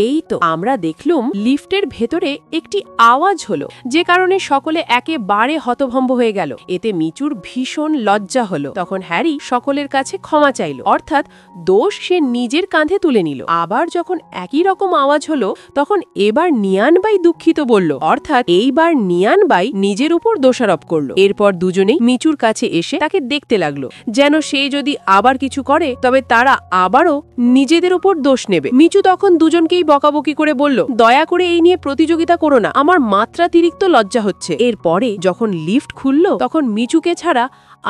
এই তো আমরা দেখলুম লিফটের ভেতরে একটি আওয়াজ হলো, যে কারণে সকলে একেবারে হতভম্ব হয়ে গেল। এতে মিচুর ভীষণ লজ্জা হলো। তখন হ্যারি সকলের কাছে ক্ষমা চাইল, অর্থাৎ দোষ সে নিজের কাঁধে তুলে নিল। আবার যখন একই রকম আওয়াজ হলো, তখন এবার নিয়ানবাই দুঃখিত বলল, অর্থাৎ এইবার নিয়ানবাই নিজের উপর দোষারোপ করলো। এরপর দুজনেই মিচুর কাছে এসে তাকে দেখতে লাগলো, যেন সে যদি আবার কিছু করে তবে তারা আবারও নিজেদের উপর দোষ নেবে। মিচু তখন দুজনকেই বকাবকি করে বলল, দয়া করে এই নিয়ে প্রতিযোগিতা করো না, আমার মাত্রাতিরিক্ত লজ্জা হচ্ছে। এরপরে যখন লিফট খুলল, তখন মিচুকে ছাড়া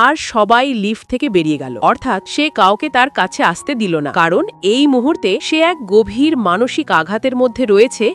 আর সবাই লিফট থেকে বেরিয়ে গেল, অর্থাৎ সে কাউকে তার কাছে আসতে দিল না, কারণ এই মুহূর্তে সে এক গভীর মানসিক আঘাতের মধ্যে রয়েছে,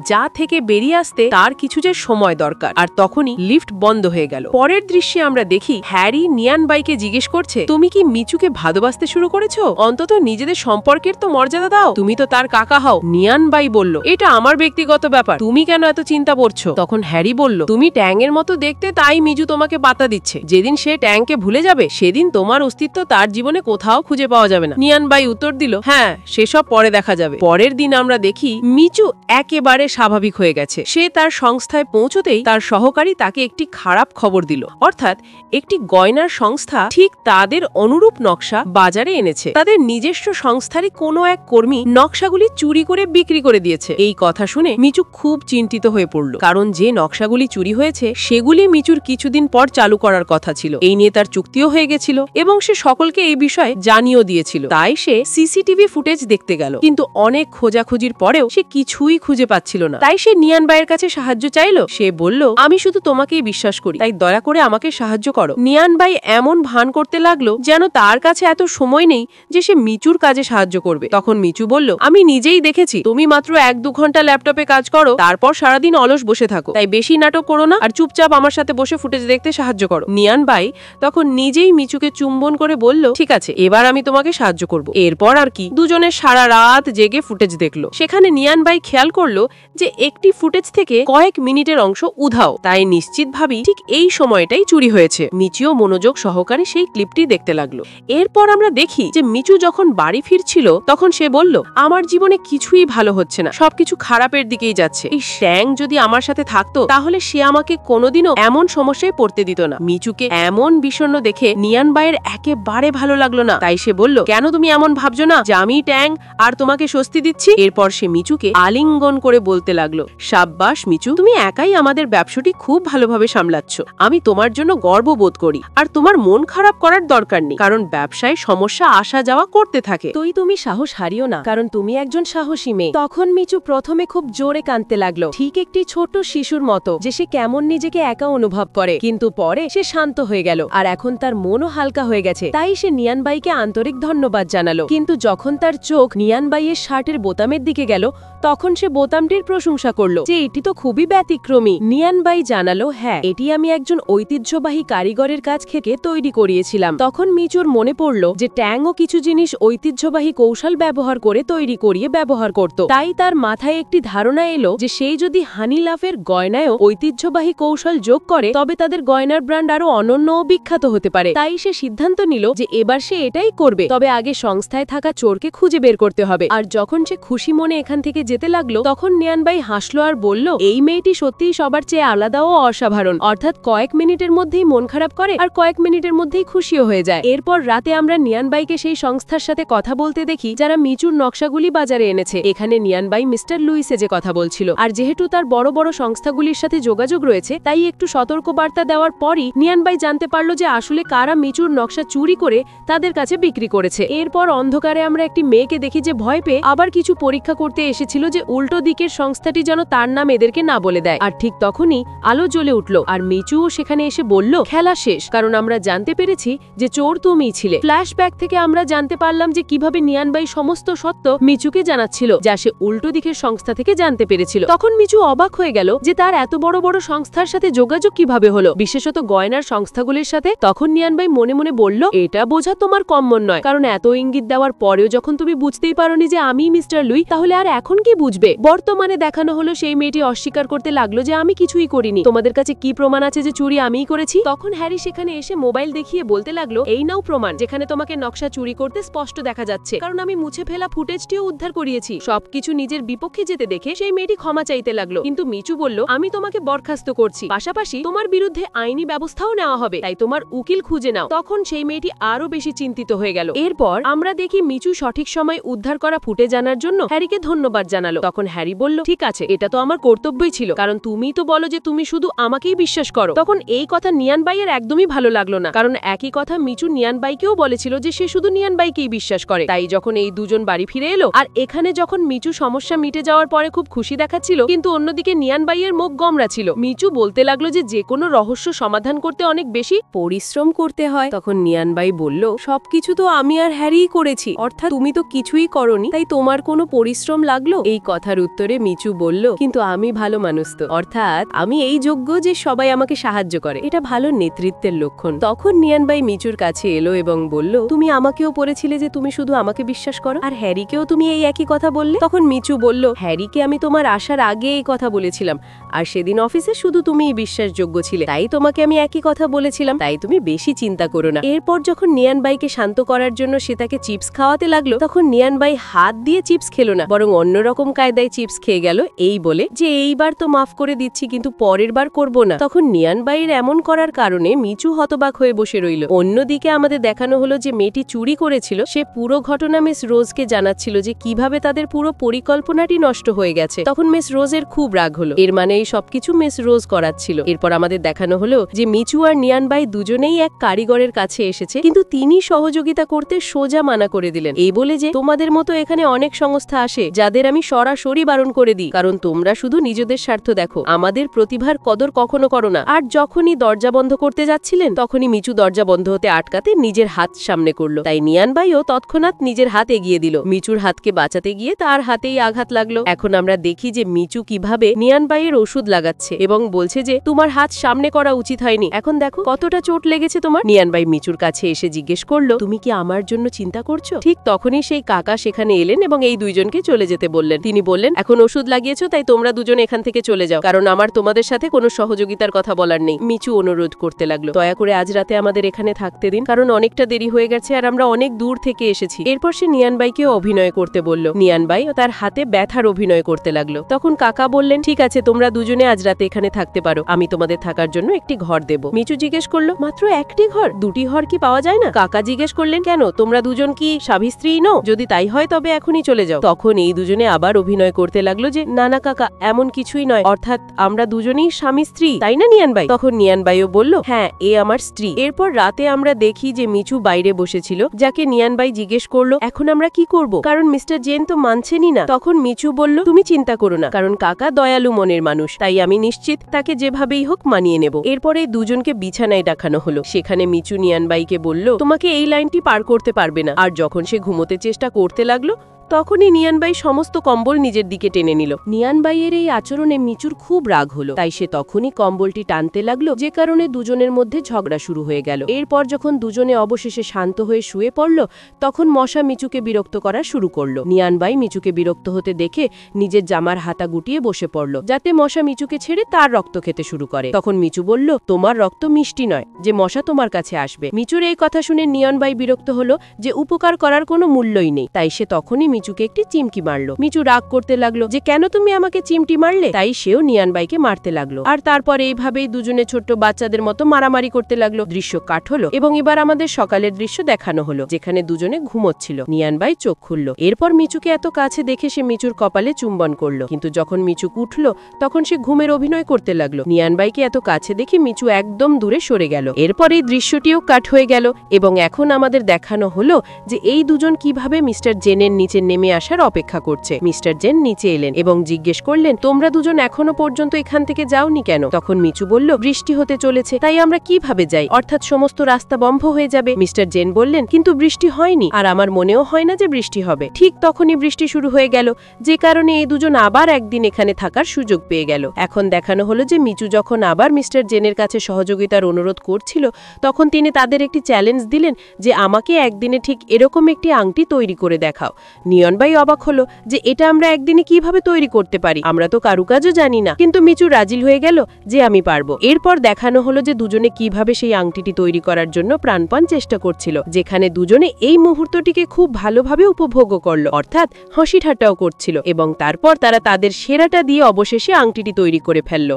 যা থেকে বেরিয়ে আসতে তার কিছু যে সময় দরকার। আর তখনই লিফট বন্ধ হয়ে গেল। পরের দৃশ্যে আমরা দেখি হ্যারি নিয়ানবাইকে জিজ্ঞেস করছে, তুমি কি মিচুকে ভালোবাসতে শুরু করেছো? অন্তত নিজেদের সম্পর্কের তো মর্যাদা দাও, তুমি তো তার কাকা হও। নিয়ানবাই বলল, এটা আমার ব্যক্তিগত ব্যাপার, তুমি কেন এত চিন্তা করছো? তখন হ্যারি বলল, তুমি ট্যাংয়ের মতো দেখতে, তাই মিচু তোমাকে পাত্তা দিচ্ছে। যেদিন সে ট্যাংকে ভুলে যাবে, সেদিন তোমার অস্তিত্ব তার জীবনে কোথাও খুঁজে পাওয়া যাবে না। নিয়ানবাই উত্তর দিল, হ্যাঁ, সেসব পরে দেখা যাবে। পরের দিন আমরা দেখি মিচু একেবারে স্বাভাবিক হয়ে গেছে। সে তার সংস্থায় পৌঁছতেই তার সহকারী তাকে একটি খারাপ খবর দিল, অর্থাৎ একটি গয়নার সংস্থা ঠিক তাদের অনুরূপ নকশা বাজারে এনেছে। তাদের নিজস্ব সংস্থারই কোনো এক কর্মী নকশাগুলি চুরি করে বিক্রি করে দিয়েছে। এই কথা শুনে মিচু খুব চিন্তিত হয়ে পড়ল, কারণ যে নকশাগুলি চুরি হয়েছে সেগুলি মিচুর কিছুদিন পর চালু করার কথা ছিল। এই নিয়ে তার চুক্তিও হয়ে গেছিল এবং সে সকলকে এই বিষয়ে জানিয়েও দিয়েছিল। তাই সে সিসিটিভি ফুটেজ দেখতে গেল, কিন্তু অনেক খোঁজাখুঁজির পরেও সে কিছুই খুঁজে পাচ্ছিল না। তাই সে নিয়ানবাইয়ের কাছে সাহায্য চাইল। সে বলল, আমি শুধু তোমাকেই বিশ্বাস করি, তাই দয়া করে আমাকে সাহায্য করো। নিয়ানবাই এমন ভান করতে লাগলো যেন তার কাছে এত সময় নেই যে সে মিচুর কাজে সাহায্য করবে। তখন মিচু বলল, আমি নিজেই দেখেছি, তুমি মাত্র 1-2 ঘন্টা ল্যাপটপে কাজ করো, তারপর সারাদিন অলস বসে থাকো। তাই বেশি নাটক করো না, আর চুপচাপ আমার সাথে বসে ফুটেজ দেখতে সাহায্য করো। নিয়ানবাই তখন নিজেই মিচুকে চুম্বন করে বলল, ঠিক আছে, এবার আমি তোমাকে সাহায্য করব। এরপর আর কি, দুজনে সারা রাত জেগে ফুটেজ দেখলো। সেখানে নিয়ানবাই খেয়াল করলো যে একটি ফুটেজ থেকে কয়েক মিনিটের অংশ উধাও, তাই নিশ্চিত ভাবি ঠিক এই সময়টাই চুরি হয়েছে। মিচুও মনোযোগ সহকারে সেই ক্লিপটি দেখতে লাগলো। এরপর আমরা দেখি যে মিচু যখন বাড়ি ফিরছিল, তখন সে বলল, আমার জীবনে কিছুই ভালো হচ্ছে না, সবকিছু খারাপের দিকেই যাচ্ছে। এই ট্যাং যদি আমার সাথে থাকতো, তাহলে সে আমাকে কোনোদিনও এমন সমস্যায় পড়তে দিত না। মিচুকে এমন বিষণ্ণ দেখে নিয়ানবাইয়ের একেবারে ভালো লাগলো না। তাই সে বলল, কেন তুমি এমন ভাবছো না যে আমি ট্যাং আর তোমাকে স্বস্তি দিচ্ছি? এরপর সে মিচুকে আলিঙ্গন করে বলতে লাগলো, সাব্বাস মিচু, তুমি একাই আমাদের ব্যবসাটি খুব ভালোভাবে সামলাচ্ছ। আমি তোমার জন্য গর্ববোধ করি। আর তোমার মন খারাপ করার দরকার নেই, কারণ ব্যবসায় সমস্যা আসা যাওয়া করতে থাকে। তুমি সাহস হারিও না, কারণ তুমি একজন সাহসী মেয়ে। তখন মিচু প্রথমে খুব জোরে কাঁদতে লাগলো, ঠিক একটি ছোট শিশুর মতো, যে সে কেমন নিজেকে একা অনুভব করে। কিন্তু পরে সে শান্ত হয়ে গেল, আর এখন তার মনও হালকা হয়ে গেছে। তাই সে নিয়ানবাইকে আন্তরিক ধন্যবাদ জানালো। কিন্তু যখন তার চোখ নিয়ানবাইয়ের শার্টের বোতামের দিকে গেল, তখন সে বোতামটির প্রশংসা করলো যে এটি তো খুবই ব্যতিক্রমী। নিয়ানবাই জানালো, হ্যাঁ, এটি আমি একজন ঐতিহ্যবাহী কারিগরের কাছ থেকে তৈরি করিয়েছিলাম। তখন মিচুর মনে পড়ল যে ট্যাংও কিছু জিনিস ঐতিহ্যবাহী কৌশল ব্যবহার করে তৈরি করিয়ে ব্যবহার করত। তাই তার মাথায় একটি ধারণা এলো যে সেই যদি হানি লাভের গয়নায়ও ঐতিহ্যবাহী কৌশল যোগ করে, তবে তাদের গয়নার ব্র্যান্ড আরো অনন্য ও বিখ্যাত হতে পারে। তাই সে সিদ্ধান্ত নিল যে এবার সে এটাই করবে, তবে আগে সংস্থায় থাকা চোরকে খুঁজে বের করতে হবে। আর যখন সে খুশি মনে এখান থেকে যেতে লাগলো, তখন নিয়ানবাই হাসলো আর বলল, এই মেয়েটি সত্যিই সবার চেয়ে আলাদা ও অসাধারণ, অর্থাৎ কয়েক মিনিটের মধ্যেই মন খারাপ করে আর কয়েক মিনিটের মধ্যেই খুশিও হয়ে যায়। এরপর রাতে আমরা নিয়ানবাইকে সেই সংস্থার সাথে কথা বলতে দেখি যারা মিচুর নকশাগুলি বাজারে এনেছে। এখানে নিয়ানবাই মিস্টার লুইসে যে কথা বলছিল, আর যেহেতু তার বড় বড় সংস্থাগুলির সাথে যোগাযোগ রয়েছে, তাই একটু সতর্ক বার্তা দেওয়ার পরই নিয়ানবাই জানতে পারলো যে আসলে কারা মিচুর নকশা চুরি করে তাদের কাছে বিক্রি করেছে। এরপর অন্ধকারে আমরা একটি মেয়েকে দেখি যে ভয় পেয়ে আবার কিছু পরীক্ষা করতে এসেছিল যে উল্টো দিকের সংস্থাটি যেন তার নাম এদেরকে না বলে দেয়। আর ঠিক তখনই আলো জ্বলে উঠলো, আর মিচুও সেখানে এসে বলল, খেলা শেষ, কারণ আমরা জানতে পেরেছি যে চোর তুমিই ছিলে। ফ্ল্যাশব্যাক থেকে আমরা জানতে পারলাম যে কিভাবে নিয়ানবাই সমস্ত সত্য মিচুকে জানাচ্ছিল, যা সে উল্টো দিকের সংস্থা থেকে জানতে পেরেছিল। তখন মিচু অবাক হয়ে গেল যে তার এত বড় বড় সংস্থার সাথে যোগাযোগ কিভাবে হলো, বিশেষত গয়নার সংস্থাগুলির সাথে সাথে? তখন নিয়ানবাই মনে মনে বলল, এটা বোঝা তোমার কম মন নয়, কারণ এত ইঙ্গিত দেওয়ার পরেও যখন তুমি বুঝতেই পারোনি যে আমি মিস্টার লুই, তাহলে আর এখন কি বুঝবে? বর্তমানে দেখানো হলো সেই মেয়েটি অস্বীকার করতে লাগলো যে আমি কিছুই করিনি। তোমাদের কাছে কি প্রমাণ আছে যে চুরি আমিই করেছি? তখন হ্যারি সেখানে এসে মোবাইল দেখিয়ে বলতে লাগলো, এই নাও প্রমাণ, যেখানে তোমাকে নকশা চুরি করতে স্পষ্ট দেখা যাচ্ছে, কারণ আমি মুছে ফেলা ফুটেজটিও উদ্ধার করিয়েছি। সবকিছু নিজের বিপক্ষে যেতে দেখে সেই মেয়েটি ক্ষমা চাইতে লাগলো, কিন্তু মিচু বলল, আমি তোমাকে বরখাস্ত করছি, পাশাপাশি তোমার বিরুদ্ধে আইনি ব্যবস্থাও নেওয়া হবে, তাই তোমার উকিল খুঁজে নাও। তখন সেই মেয়েটি আরো বেশি চিন্তিত হয়ে গেল। এরপর আমরা দেখি মিচু সঠিক সময় উদ্ধার করা ফুটেজ জানার জন্য হ্যারিকে ধন্যবাদ জানালো। তখন হ্যারি বলল, ঠিক আছে, এটা তো আমার কর্তব্যই ছিল, কারণ তুমি তো বলো যে তুমি শুধু আমাকেই বিশ্বাস করো। তখন এই কথা নিয়ানবাইয়ের একদমই ভালো লাগলো না, কারণ একই কথা মিচু নিয়ানবাইকেও বলেছিল যে সে শুধু নিয়ানবাইকেই বিশ্বাস করে। তাই যখন এই দুজন বাড়ি ফিরে এলো, আর এখানে যখন মিচু সমস্যা মিটে যাওয়ার পরে খুব খুশি দেখাচ্ছিল, কিন্তু অন্যদিকে নিয়ানবাইয়ের মুখ গমরা ছিল। মিচু বলতে লাগলো যে কোনো রহস্য সমাধান করতে অনেক বেশি পরিশ্রম করতে হয়। তখন নিয়ানবাই বলল, সবকিছু তো আমি আর হ্যারিই করেছি, অর্থাৎ তুমি তো কিছুই করনি, তাই তোমার কোনো পরিশ্রম লাগলো? এই কথার উত্তরে মিচু বলল, কিন্তু আমি ভালো মানুষ তো, অর্থাৎ আমি এই যোগ্য যে সবাই আমাকে সাহায্য করে, এটা ভালো নেতৃত্বের লক্ষণ। তখন নিয়ানবাই মিচুর কাছে এলো এবং বলল, তুমি আমাকেও বলেছিলে যে তুমি শুধু আমাকে বিশ্বাস করো, আর হ্যারিকেও তুমি এই একই কথা বললে। তখন মিচু বলল, হ্যারিকে আমি তোমার আসার আগে এই কথা বলেছিলাম, আর সেদিন অফিসে শুধু তুমিই বিশ্বাসযোগ্য ছিলে, তাই তোমাকে আমি একই কথা বলেছিলাম, তাই তুমি বেশি চিন্তা করো না। এরপর যখন নিয়ানবাইকে শান্ত করার জন্য সে তাকে চিপস খাওয়াতে লাগলো, তখন নিয়ানবাই হাত দিয়ে চিপস খেলো না, বরং অন্যরকম কায়দায় চিপস খেয়ে গেল, এই বলে যে এইবার তো মাফ করে দিচ্ছি, কিন্তু পরের বার করবো না। তখন নিয়ানবাইয়ের এমন করার কারণে মিচু হতবাক হয়ে বসে রইল। অন্যদিকে আমাদের দেখানো হলো যে মেয়েটি চুরি করেছিল, সে পুরো ঘটনা মিস রোজকে জানাচ্ছিল যে কিভাবে তাদের পুরো পরিকল্পনাটি নষ্ট হয়ে গেছে। তখন মিস রোজের খুব রাগ হলো, এর মানে এই সবকিছু মিস রোজ করাচ্ছিল। এরপর আমাদের দেখানো হলো যে মিচু আর নিয়ানবাই দুজনেই এক কারিগরের কাছে এসেছে, কিন্তু তিনি সহযোগিতা করতে সোজা মানা করে দিলেন, এই বলে যে তোমাদের মতো এখানে অনেক সংস্থা আসে যাদের আমি সরাসরি বারণ করে দিই, কারণ তোমরা শুধু নিজেদের স্বার্থ দেখো, আমাদের প্রতিভার কদর কখনো করো না। আর যখনই দরজা বন্ধ করতে যাচ্ছিলেন, তখনই মিচু দরজা বন্ধ হতে আটকাতে নিজের হাত সামনে করলো, তাই নিয়ানবাইও তৎক্ষণাৎ নিজের হাত এগিয়ে দিল। মিচুর হাতকে বাঁচাতে গিয়ে তার হাতেই আঘাত লাগলো। এখন আমরা দেখি যে মিচু কিভাবে নিয়ানবাইয়ের ওষুধ লাগাচ্ছে এবং বলছে যে তোমার হাত সামনে করা উচিত হয়নি, এখন দেখো কতটা চোট লেগেছে তোমার। নিয়ানবাই মিচুর কাছে এসে জিজ্ঞেস করলো, তুমি কি আমার জন্য চিন্তা করছো? ঠিক তখনই সেই কাকা সেখানে এলেন এবং এই দুইজনকে চলে যেতে বললেন। তিনি বললেন, এখন ওষুধ লাগিয়েছো, তাই তোমরা দুজন এখান থেকে চলে যাও, কারণ আমার তোমাদের সাথে কোনো সহযোগিতার কথা বলার নেই। মিচু অনুরোধ করতে লাগলো, দয়া করে আজ রাতে আমাদের এখানে থাকতে দিন, কারণ অনেকটা দেরি হয়ে গেছে আর আমরা অনেক দূর থেকে এসেছি। এরপর সে নিয়ানবাইকেও অভিনয় করতে বলল। নিয়ানবাই তার হাতে ব্যথার অভিনয় করতে লাগলো। তখন কাকা বললেন, ঠিক আছে, তোমরা দুজনে আজ রাতে এখানে থাকতে পারো, আমি তোমাদের থাকার জন্য একটি ঘর দেব। মিচু জিজ্ঞেস করলো, মাত্র একটি ঘর? দুটি ঘর কি পাওয়া যায় না? কাকা জিজ্ঞেস করলেন, কেন, তোমরা দুজন কি স্বামী স্ত্রী নও? যদি তাই হয় তবে এখনই চলে যাও। তখন এই দুজনে আবার অভিনয় করতে লাগলো যে না না কাকা, এমন কিছুই নয়, অর্থাৎ আমরা দুজনেই স্বামী স্ত্রী, তাই না নিয়ানবাই? তখন নিয়ানবাইও বলল, হ্যাঁ, এ আমার স্ত্রী। এরপর রাতে আমরা দেখি যে মিচু বাইরে বসেছিল, যাকে নিয়ানবাই জিজ্ঞেস করলো, এখন আমরা কি করব, কারণ মিস্টার জেন তো মানছেনই না। তখন মিচু বলল, তুমি চিন্তা করো না, কারণ কাকা দয়ালু মনের মানুষ, তাই আমি নিশ্চিত তাকে যেভাবেই হোক মানিয়ে নেব। এরপরে দুজনকে বিছানায় দেখানো হলো। সেখানে মিচু নিয়ানবাইকে বলল, তোমাকে এই লাইনটি পার করতে পারবে না। আর যখন সে ঘুমোতে চেষ্টা করতে লাগলো, তখনই নিয়ানবাই সমস্ত কম্বল নিজের দিকে টেনে নিল। নিয়ানবাইয়ের এই আচরণে মিচুর খুব রাগ হলো, তাই সে তখনই কম্বলটি টানতে লাগলো, যে কারণে দুজনের মধ্যে ঝগড়া শুরু হয়ে গেল। এরপর যখন দুজনে অবশেষে শান্ত হয়ে শুয়ে পড়ল, তখন মশা মিচুকে বিরক্ত করা শুরু করলো। নিয়ানবাই মিচুকে বিরক্ত হতে দেখে নিজের জামার হাতা গুটিয়ে বসে পড়ল, যাতে মশা মিচুকে ছেড়ে তার রক্ত খেতে শুরু করে। তখন মিচু বলল, তোমার রক্ত মিষ্টি নয় যে মশা তোমার কাছে আসবে। মিচুর এই কথা শুনে নিয়ানবাই বিরক্ত হলো যে উপকার করার কোনো মূল্যই নেই, তাই সে তখনই মিচুকে একটি চিমটি মারলো। মিচু রাগ করতে লাগলো যে কেন তুমি আমাকে চিমটি মারলে, তাই সেও নিয়ানবাইকে মারতে লাগলো। আর তারপরে এইভাবেই দুজনে ছোট্ট বাচ্চাদের মতো মারামারি করতে লাগলো। দৃশ্য কাট হলো এবং এবার আমাদের সকালের দৃশ্য দেখানো হলো, যেখানে দুজনে ঘুমোচ্ছিল। নিয়ানবাই চোখ খুললো। এরপর মিচুকে এত কাছে দেখে সে মিচুর কপালে চুম্বন করলো, কিন্তু যখন মিচু উঠলো তখন সে ঘুমের অভিনয় করতে লাগলো। নিয়ানবাইকে এত কাছে দেখে মিচু একদম দূরে সরে গেল। এরপর এই দৃশ্যটিও কাট হয়ে গেল এবং এখন আমাদের দেখানো হলো যে এই দুজন কিভাবে মিস্টার জেনের নিচে নেমে আসার অপেক্ষা করছে। মিস্টার জেন নিচে এলেন এবং জিজ্ঞেস করলেন, তোমরা দুজন এখনো পর্যন্ত এখান থেকে যাওনি কেন? তখন মিচু বলল, বৃষ্টি হতে চলেছে, তাই আমরা কিভাবে যাই, অর্থাৎ সমস্ত রাস্তা বন্ধ হয়ে যাবে। মিস্টার জেন বললেন, কিন্তু বৃষ্টি হয়নি, আর আমার মনেও হয় না যে বৃষ্টি হবে। ঠিক তখনই বৃষ্টি শুরু হয়ে গেল, যে কারণে এই দুজন আবার একদিন এখানে থাকার সুযোগ পেয়ে গেল। এখন দেখানো হলো যে মিচু যখন আবার মিস্টার জেনের কাছে সহযোগিতার অনুরোধ করছিল, তখন তিনি তাদের একটি চ্যালেঞ্জ দিলেন যে আমাকে একদিনে ঠিক এরকম একটি আংটি তৈরি করে দেখাও। নিয়নবাই অবাক হলো যে এটা আমরা একদিনে কিভাবে তৈরি করতে পারি, আমরা তো কারুকাজও জানি না। কিন্তু মিচু রাজি হয়ে গেল যে আমি পারবো। এরপর দেখানো হলো যে দুজনে কিভাবে সেই আংটিটি তৈরি করার জন্য প্রাণপণ চেষ্টা করছিল, যেখানে দুজনে এই মুহূর্তটিকে খুব ভালোভাবে উপভোগ করলো, অর্থাৎ হাসি ঠাট্টাও করছিল। এবং তারপর তারা তাদের সেরাটা দিয়ে অবশেষে আংটিটি তৈরি করে ফেলল।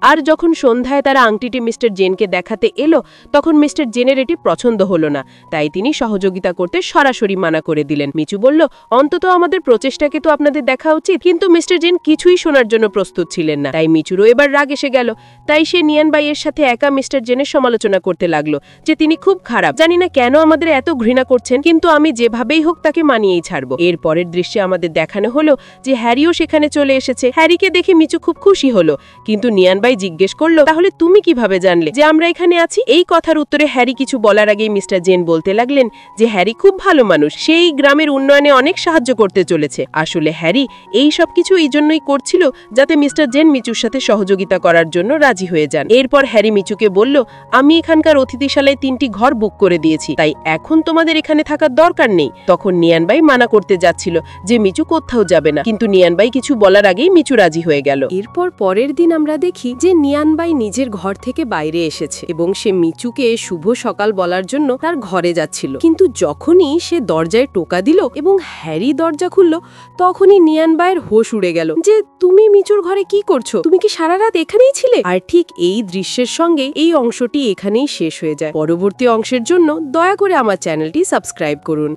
আর যখন সন্ধ্যায় তারা আংটিটি মিস্টার জেনকে দেখাতে এলো, তখন মিস্টার জেনের এটি পছন্দ হলো না, তাই তিনি সহযোগিতা করতে সরাসরি মানা করে দিলেন। মিচু বলল, অন্তত আমাদের প্রচেষ্টাকে তো আপনাদের দেখা উচিত। কিন্তু মিস্টার জেন কিছুই শোনার জন্য প্রস্তুত ছিলেন না, তাই মিচুরও এবার রাগ এসে গেল। তাই সে নিয়ানবাইয়ের সাথে একা মিস্টার জেনের সমালোচনা করতে লাগলো যে তিনি খুব খারাপ, জানি না কেন আমাদের এত ঘৃণা করছেন, কিন্তু আমি যেভাবেই হোক তাকে মানিয়েই ছাড়বো। এর পরের দৃশ্যে আমাদের দেখানো হলো যে হ্যারিও সেখানে চলে এসেছে। হ্যারিকে দেখে মিচু খুব খুশি হলো, কিন্তু নিয়ানবাই জিজ্ঞেস করলো, তাহলে তুমি কিভাবে জানলে যে আমরা এখানে আছি? এই কথার উত্তরে হ্যারি কিছু বলার আগেই মিস্টার জেন বলতে লাগলেন যে হ্যারি খুব ভালো মানুষ, সেই গ্রামের উন্নয়নে অনেক সাহায্য করতে চলেছে। আসলে হ্যারি এই সব কিছু এই জন্যই করছিল যাতে মিস্টার জেন মিচুর সাথে সহযোগিতা করার জন্য রাজি হয়ে যান। এরপর হ্যারি মিচুকে বলল, আমি এখানকার অতিথিশালায় 3টি ঘর বুক করে দিয়েছি, তাই এখন তোমাদের এখানে থাকার দরকার নেই। তখন নিয়ানবাই মানা করতে যাচ্ছিল যে মিচু কোথাও যাবে না, কিন্তু নিয়ানবাই কিছু বলার আগেই মিচু রাজি হয়ে গেল। এরপর পরের দিন আমরা দেখি যে নিয়ানবাই নিজের ঘর থেকে বাইরে এসেছে এবং সে মিচুকে শুভ সকাল বলার জন্য তার ঘরে যাচ্ছিল। কিন্তু যখনই সে দরজায় টোকা দিল এবং হ্যারি দরজা খুলল, তখনই নিয়ানবাইয়ের হোশ উড়ে গেল যে তুমি মিচুর ঘরে কি করছো, তুমি কি সারা রাত এখানেই ছিলে? আর ঠিক এই দৃশ্যের সঙ্গে এই অংশটি এখানেই শেষ হয়ে যায়। পরবর্তী অংশের জন্য দয়া করে আমার চ্যানেলটি সাবস্ক্রাইব করুন।